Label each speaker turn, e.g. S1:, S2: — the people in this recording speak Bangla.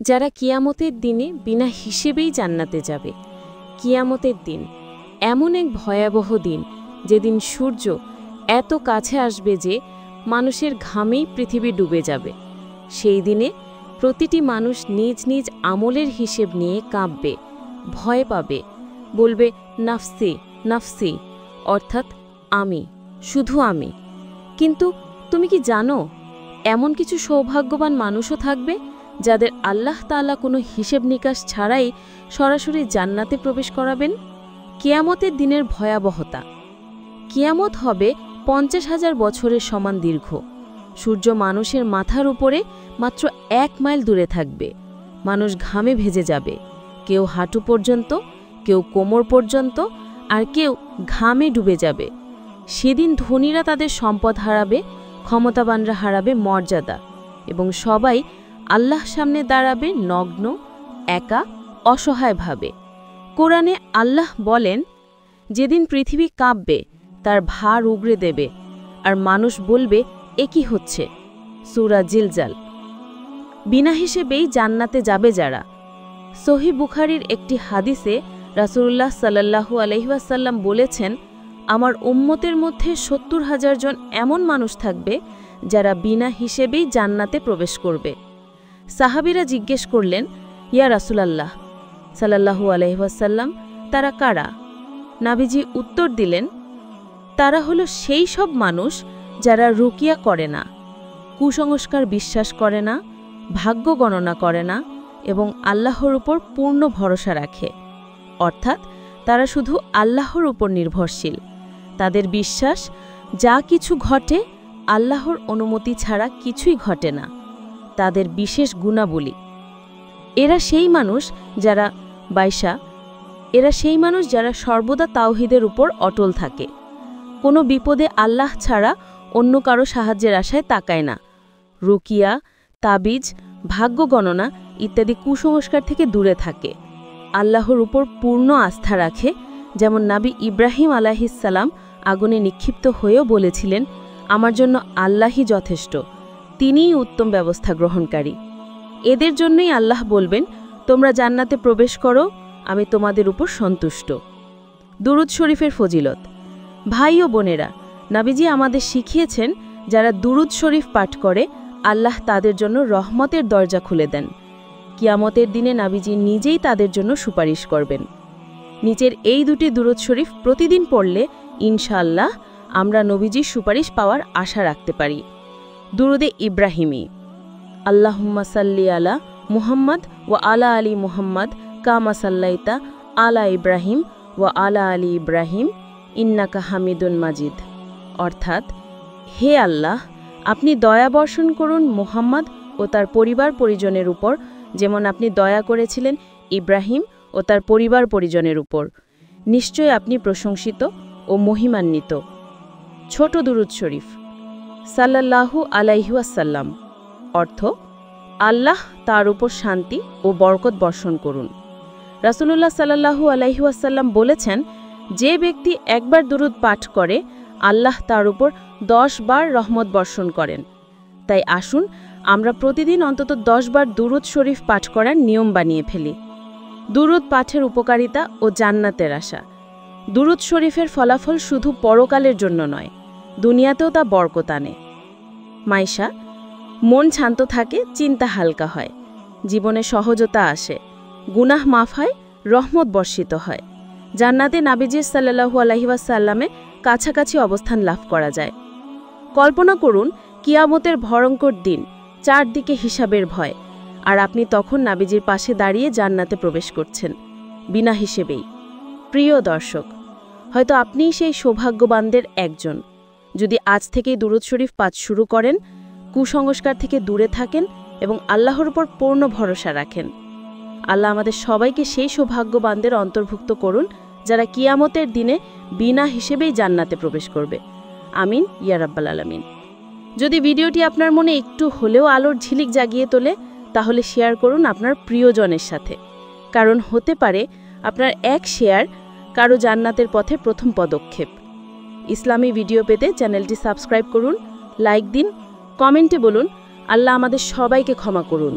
S1: যারা কিয়ামতের দিনে বিনা হিসেবেই জান্নাতে যাবে। কিয়ামতের দিন এমন এক ভয়াবহ দিন, যেদিন সূর্য এত কাছে আসবে যে মানুষের ঘামেই পৃথিবী ডুবে যাবে। সেই দিনে প্রতিটি মানুষ নিজ নিজ আমলের হিসেব নিয়ে কাঁপবে, ভয় পাবে, বলবে নাফসি নাফসি, অর্থাৎ আমি, শুধু আমি। কিন্তু তুমি কি জানো, এমন কিছু সৌভাগ্যবান মানুষও থাকবে যাদের আল্লাহ তাআলা কোনো হিসেব নিকাশ ছাড়াই সরাসরি জান্নাতে প্রবেশ করাবেন। কিয়ামতের দিনের ভয়াবহতা। কিয়ামত হবে 50,000 বছরের সমান দীর্ঘ। সূর্য মানুষের মাথার উপরে মাত্র 1 মাইল দূরে থাকবে। মানুষ ঘামে ভেজে যাবে, কেউ হাঁটু পর্যন্ত, কেউ কোমর পর্যন্ত, আর কেউ ঘামে ডুবে যাবে। সেদিন ধনীরা তাদের সম্পদ হারাবে, ক্ষমতাবানরা হারাবে মর্যাদা, এবং সবাই আল্লাহর সামনে দাঁড়াবে নগ্ন, একা, অসহায়ভাবে। কোরআনে আল্লাহ বলেন, যেদিন পৃথিবী কাঁপবে, তার ভার উগরে দেবে, আর মানুষ বলবে এ কি হচ্ছে। সূরা জিলজাল। বিনা হিসেবেই জান্নাতে যাবে যারা। সহিহ বুখারীর একটি হাদিসে রাসূলুল্লাহ সাল্লাল্লাহু আলাইহি ওয়াসাল্লাম বলেছেন, আমার উম্মতের মধ্যে 70,000 জন এমন মানুষ থাকবে যারা বিনা হিসেবেই জান্নাতে প্রবেশ করবে। সাহাবীরা জিজ্ঞেস করলেন, ইয়া রাসূলাল্লাহ সাল্লাল্লাহু আলাইহি ওয়াসাল্লাম, তারা কারা? নবীজি উত্তর দিলেন, তারা হলো সেই সব মানুষ যারা রুকিয়া করে না, কুসংস্কার বিশ্বাস করে না, ভাগ্য গণনা করে না, এবং আল্লাহর উপর পূর্ণ ভরসা রাখে। অর্থাৎ তারা শুধু আল্লাহর উপর নির্ভরশীল। তাদের বিশ্বাস, যা কিছু ঘটে আল্লাহর অনুমতি ছাড়া কিছুই ঘটে না। তাদের বিশেষ গুণাবলী। এরা সেই মানুষ যারা সর্বদা তাওহীদের উপর অটল থাকে, কোনো বিপদে আল্লাহ ছাড়া অন্য কারো সাহায্যের আশায় তাকায় না, রুকিয়া, তাবিজ, ভাগ্য গণনা ইত্যাদি কুসংস্কার থেকে দূরে থাকে, আল্লাহর উপর পূর্ণ আস্থা রাখে। যেমন নবী ইব্রাহিম আলাইহিসসালাম আগুনে নিক্ষিপ্ত হয়েও বলেছিলেন, আমার জন্য আল্লাহই যথেষ্ট, তিনিই উত্তম ব্যবস্থা গ্রহণকারী। এদের জন্যই আল্লাহ বলবেন, তোমরা জান্নাতে প্রবেশ করো, আমি তোমাদের উপর সন্তুষ্ট। দুরূদ শরীফের ফজিলত। ভাই ও বোনেরা, নবীজি আমাদের শিখিয়েছেন, যারা দুরূদ শরীফ পাঠ করে আল্লাহ তাদের জন্য রহমতের দরজা খুলে দেন। কিয়ামতের দিনে নবীজি নিজেই তাদের জন্য সুপারিশ করবেন। নিচের এই দুটি দুরূদ শরীফ প্রতিদিন পড়লে ইনশাআল্লাহ আমরা নবীজির সুপারিশ পাওয়ার আশা রাখতে পারি। দুরুদে ইব্রাহিমি। আল্লাহুম্মা সাল্লি আলা মুহাম্মদ ওয়া আলা আলি মুহাম্মদ কামা সাল্লাইতা আলা ইব্রাহিম ওয়া আলা আলি ইব্রাহিম ইন্নাকা হামিদুন মাজিদ। অর্থাৎ, হে আল্লাহ, আপনি দয়া বর্ষণ করুন মুহাম্মদ ও তার পরিবার পরিজনের উপর, যেমন আপনি দয়া করেছিলেন ইব্রাহিম ও তার পরিবার পরিজনের উপর। নিশ্চয় আপনি প্রশংসিত ও মহিমান্বিত। ছোট দুরূদ শরীফ। সাল্লাল্লাহু আলাইহি ওয়াসাল্লাম। অর্থ, আল্লাহ তার উপর শান্তি ও বরকত বর্ষণ করুন। রাসূলুল্লাহ সাল্লাল্লাহু আলাইহি ওয়াসাল্লাম বলেছেন, যে ব্যক্তি একবার দুরূদ পাঠ করে আল্লাহ তার উপর 10 বার রহমত বর্ষণ করেন। তাই আসুন আমরা প্রতিদিন অন্তত 10 বার দুরূদ শরীফ পাঠ করার নিয়ম বানিয়ে ফেলি। দুরূদ পাঠের উপকারিতা ও জান্নাতের আশা। দুরূদ শরীফের ফলাফল শুধু পরকালের জন্য নয়, দুনিয়াতেও তা বরকত আনে। মাইশা। মন শান্ত থাকে, চিন্তা হালকা হয়, জীবনে সহজতা আসে, গুনাহ মাফ হয়, রহমত বর্ষিত হয়। জান্নাতে নবীজি সাল্লাল্লাহু আলাইহি ওয়াসাল্লামে কাছাকাছি অবস্থান লাভ করা যায়। কল্পনা করুন, কিয়ামতের ভয়ঙ্কর দিন, চারদিকে হিসাবের ভয়, আর আপনি তখন নবীজির পাশে দাঁড়িয়ে জান্নাতে প্রবেশ করছেন, বিনা হিসেবেই। প্রিয় দর্শক, হয়তো আপনিই সেই সৌভাগ্যবানদের একজন। যদি আজ থেকেই দুরূদ শরীফ পাঠ শুরু করেন, কুসংস্কার থেকে দূরে থাকেন এবং আল্লাহর উপর পূর্ণ ভরসা রাখেন। আল্লাহ আমাদের সবাইকে সেই সৌভাগ্যবানদের অন্তর্ভুক্ত করুন, যারা কিয়ামতের দিনে বিনা হিসেবেই জান্নাতে প্রবেশ করবে। আমিন ইয়া রাব্বাল আলামিন। যদি ভিডিওটি আপনার মনে একটু হলেও আলোর ঝিলিক জাগিয়ে তোলে, তাহলে শেয়ার করুন আপনার প্রিয়জনের সাথে, কারণ হতে পারে আপনার এক শেয়ার কারো জান্নাতের পথে প্রথম পদক্ষেপ। ইসলামী ভিডিও পেতে চ্যানেলটি সাবস্ক্রাইব করুন, লাইক দিন, কমেন্টে বলুন, আল্লাহ আমাদের সবাইকে ক্ষমা করুন।